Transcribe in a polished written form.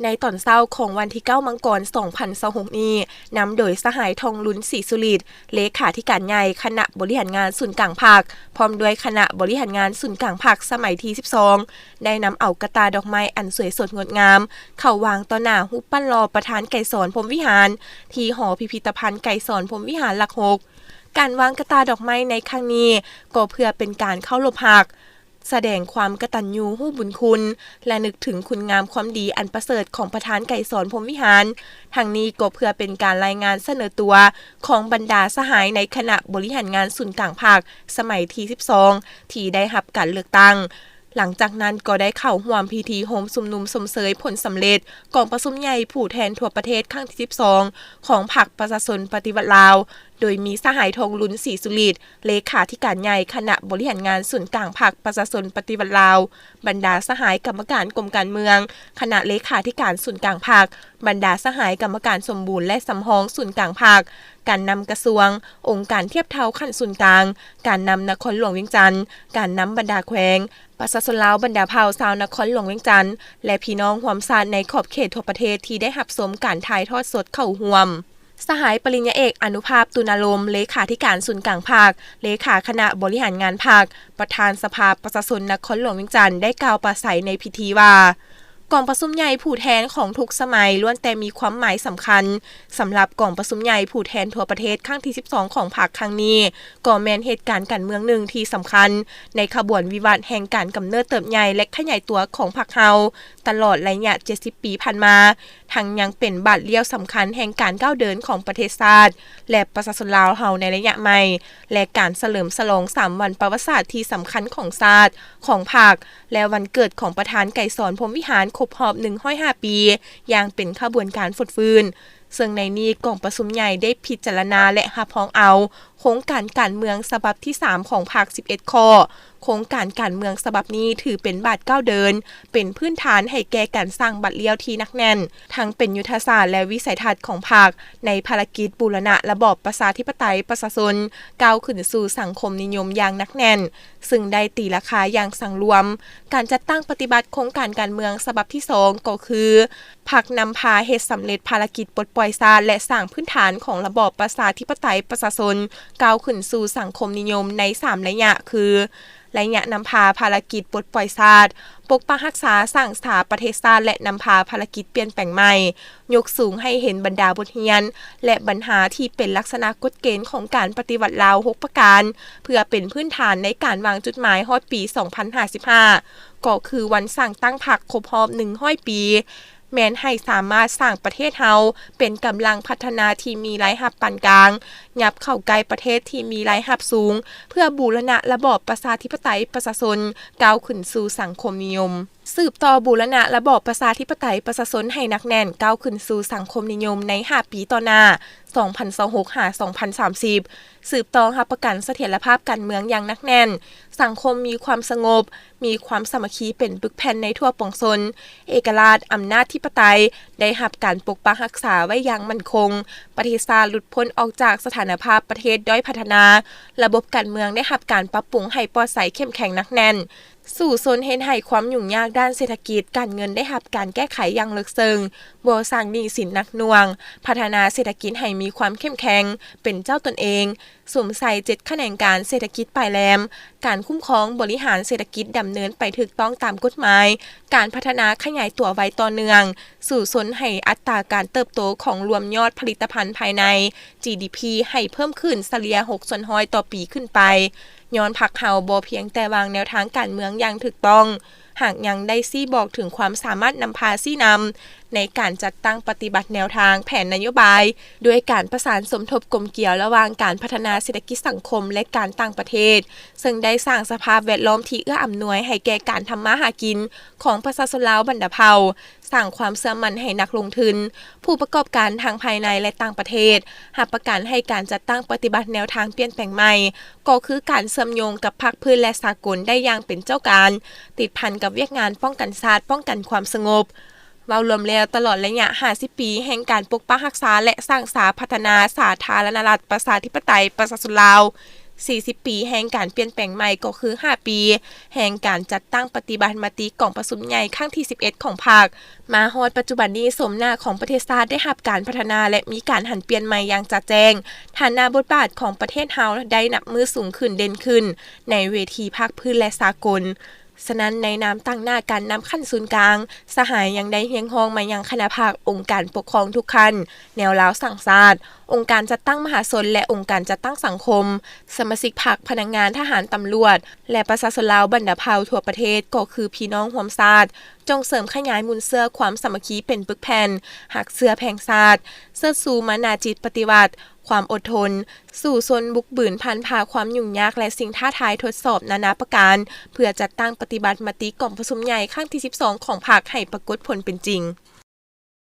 ในตอนเช้าของวันที่9มังกร2026นี้นำโดยสหายทองลุ้นศรีสุริตเลขาธิการใหญ่คณะบริหารงานศูนย์กลางภาคพร้อมด้วยคณะบริหารงานศูนย์กลางภาคสมัยที่12ได้นำเอากระตาดอกไม้อันสวยสดงดงามเข้าวางต่อหน้ารูปปั้นรอประธานไก่สอนพรหมวิหารที่หอพิพิธภัณฑ์ไก่สอนพรหมวิหารหลัก6การวางกระตาดอกไม้ในครั้งนี้ก็เพื่อเป็นการเคารพภักแสดงความกตัญญูรู้บุญคุณและนึกถึงคุณงามความดีอันประเสริฐของประธานไก่สอนพรหมวิหารทั้งนี้ก็เพื่อเป็นการรายงานเสนอตัวของบรรดาสหายในคณะบริหารงานศูนย์กลางภาคสมัยที่12ที่ได้รับการเลือกตั้งหลังจากนั้นก็ได้เข้าร่วมพิธีโฮมสุมนุมสมเสยผลสำเร็จกองประชุมใหญ่ผู้แทนทั่วประเทศครั้งที่12ของพรรคประชาชนปฏิวัติลาวโดยมีสหายทองลุ้นศรีสุริตเลขาธิการใหญ่คณะบริหารงานศูนย์กลางพรรคประชาชนปฏิวัติลาวบรรดาสหายกรรมการกรมการเมืองคณะเลขาธิการศูนย์กลางพรรคบรรดาสหายกรรมการสมบูรณ์และสำรองศูนย์กลางพรรคการนำกระทรวงองค์การเทียบเท่าขั้นศูนย์กลางการนำนครหลวงเวียงจันทน์การนำบรรดาแขวงประชาชนลาวบรรดาเผ่าชาวนครหลวงเวียงจันทน์และพี่น้องร่วมชาติในขอบเขตทั่วประเทศที่ได้รับชมการถ่ายทอดสดเข้าร่วมสหายปริญญาเอกอนุภาพตุณาลมเลขาธิการศูนย์กลางภาคเลขาคณะบริหารงานภาคประธานสภาประชาชนนครหลวงเวียงจันทน์ได้กล่าวปราศัยในพิธีว่ากองประชุมใหญ่ผู้แทนของทุกสมัยล้วนแต่มีความหมายสำคัญสำหรับกองประชุมใหญ่ผู้แทนทั่วประเทศครั้งที่12ของภาคครั้งนี้ก็แม่นเหตุการณ์การเมืองหนึ่งที่สำคัญในขบวนวิวัฒน์แห่งการกำเนิดเติบใหญ่และขยายตัวของพรรคเฮาตลอดระยะ70ปีผ่านมาทั้งยังเป็นบาทเลี้ยวสำคัญแห่งการก้าวเดินของประเทศชาติและประชาชนลาวเฮาในระยะใหม่และการเฉลิมฉลอง3วันประวัติศาสตร์ที่สำคัญของชาติของภาคและวันเกิดของประธานไก่สอนพรหมวิหารครบรอบ105ปีอย่างเป็นขบวนการฟดฟื้นซึ่งในนี้กองประชุมใหญ่ได้พิจารณาและรับรองเอาโครงการการเมืองฉบับที่3ของภาค11ข้อโครงการการเมืองฉบับนี้ถือเป็นบาทก้าวเดินเป็นพื้นฐานให้แก่การสร้างบัตรเลี้ยวที่นักแน่นทั้งเป็นยุทธศาสตร์และวิสัยทัศน์ของภาคในภารกิจบูรณะระบอบประชาธิปไตยประชาชนก้าวขึ้นสู่สังคมนิยมอย่างนักแน่นซึ่งได้ตีราคาอย่างสังรวมการจัดตั้งปฏิบัติโครงการการเมืองฉบับที่2ก็คือพรรคนำพาเฮ็ดสำเร็จภารกิจปลดปล่อยชาติและสร้างพื้นฐานของระบอบประชาธิปไตยประชาชนก้าวขึ้นสู่สังคมนิยมใน3ระยะคือระยะนำพาภารกิจปลดปล่อยชาติปกปักรักษาสร้างสถาประเทศชาติและนำพาภารกิจเปลี่ยนแปลงใหม่ยกสูงให้เห็นบรรดาบทเรียนและปัญหาที่เป็นลักษณะกฎเกณฑ์ของการปฏิวัติลาว6ประการเพื่อเป็นพื้นฐานในการวางจุดหมายฮอดปี2055ก็คือวันสร้างตั้งพรรคครบรอบ100ปีแม้นให้สามารถสร้างประเทศเฮาเป็นกำลังพัฒนาที่มีรายรับปานกลางยับเข้าใกล้ประเทศที่มีรายรับสูงเพื่อบูรณะระบอบประชาธิปไตยประชาชนก้าวขึ้นสู่สังคมนิยมสืบต่อบูรณะระบอบประชาธิปไตยประชาชนให้นักแน่นก้าวขึ้นสู่สังคมนิยมใน5ปีต่อหน้า2026-2030สืบต่อรับประกันเสถียรภาพการเมืองอย่างนักแน่นสังคมมีความสงบมีความสามัคคีเป็นปึกแผ่นในทั่วปวงชนเอกราชอำนาจธิปไตยได้รับการปกปักรักษาไว้อย่างมั่นคงประเทศชาติหลุดพ้นออกจากสถานภาพประเทศด้อยพัฒนาระบบการเมืองได้รับการปรับปรุงให้ปลอดภัยเข้มแข็งนักแน่นสู่ชนเฮ็ดให้ความยุ่งยากด้านเศรษฐกิจการเงินได้รับการแก้ไขอย่างลึกซึ้งบ่สร้างหนี้สินหนักหน่วงพัฒนาเศรษฐกิจให้มีความเข้มแข็งเป็นเจ้าตนเองสวมใส่7แขนงการเศรษฐกิจปลายแหลมการคุ้มครองบริหารเศรษฐกิจดำเนินไปถูกต้องตามกฎหมายการพัฒนาขยายตัวไว้ต่อเนื่องสู่ชนให้อัตราการเติบโตของรวมยอดผลิตภัณฑ์ภายใน GDP ให้เพิ่มขึ้นเฉลี่ย6%ต่อปีขึ้นไปย้อนพรรคเฮาบ่เพียงแต่วางแนวทางการเมืองอย่างถูกต้องหากยังได้ซี้บอกถึงความสามารถนำพาซี้นำในการจัดตั้งปฏิบัติแนวทางแผนนโยบายด้วยการประสานสมทบกลมเกี่ยวระหว่างการพัฒนาเศรษฐกิจสังคมและการต่างประเทศซึ่งได้สร้างสภาพแวดล้อมที่เอื้ออำนวยให้แก่การทำมาหากินของประชาชนลาวบรรดาเผ่าสร้างความเชื่อมั่นให้นักลงทุนผู้ประกอบการทางภายในและต่างประเทศรับประกันให้การจัดตั้งปฏิบัติแนวทางเปลี่ยนแปลงใหม่ก็คือการเชื่อมโยงกับภาคพื้นและสากลได้อย่างเป็นเจ้าการติดพันกับเวียกงานป้องกันชาติป้องกันความสงบเว้ารวมแล้วตลอดระยะ50ปีแห่งการปกปักรักษาและสร้างสาพัฒนาสาธารณรัฐประชาธิปไตยประชาชนลาว 40 ปีแห่งการเปลี่ยนแปลงใหม่ก็คือ5 ปีแห่งการจัดตั้งปฏิบัติมติกองประชุมใหญ่ครั้งที่11ของพรรคมาฮอดปัจจุบันนี้สมหน้าของประเทศชาติได้รับการพัฒนาและมีการหันเปลี่ยนใหม่อย่างชัดแจ้งฐานะบทบาทของประเทศเฮาได้นับมือสูงขึ้นเด่นขึ้นในเวทีภาคพื้นและสากลฉะนั้นในนามตั้งหน้าการนำขั้นศูนย์กลางสหายยังได้เรียกร้องมายังคณะภาคองค์การปกครองทุกขั้นแนวลาวสั่งชาติองค์การจัดตั้งมหาชนและองค์การจัดตั้งสังคมสมาชิกพรรคพนักงานทหารตำรวจและประชาชนลาวบรรดาเผ่าทั่วประเทศก็คือพี่น้องร่วมชาติจงเสริมขยายมูลเสื้อความสามัคคีเป็นปึกแผ่นหักเสื้อแพงชาติเสื้อสู่มานาจิตปฏิวัติความอดทนสู่ชนบุกบืนผ่านพาความยุ่งยากและสิ่งท้าทายทดสอบนานาประการเพื่อจัดตั้งปฏิบัติมติกองประชุมใหญ่ครั้งที่12ของพรรคให้ปรากฏผลเป็นจริง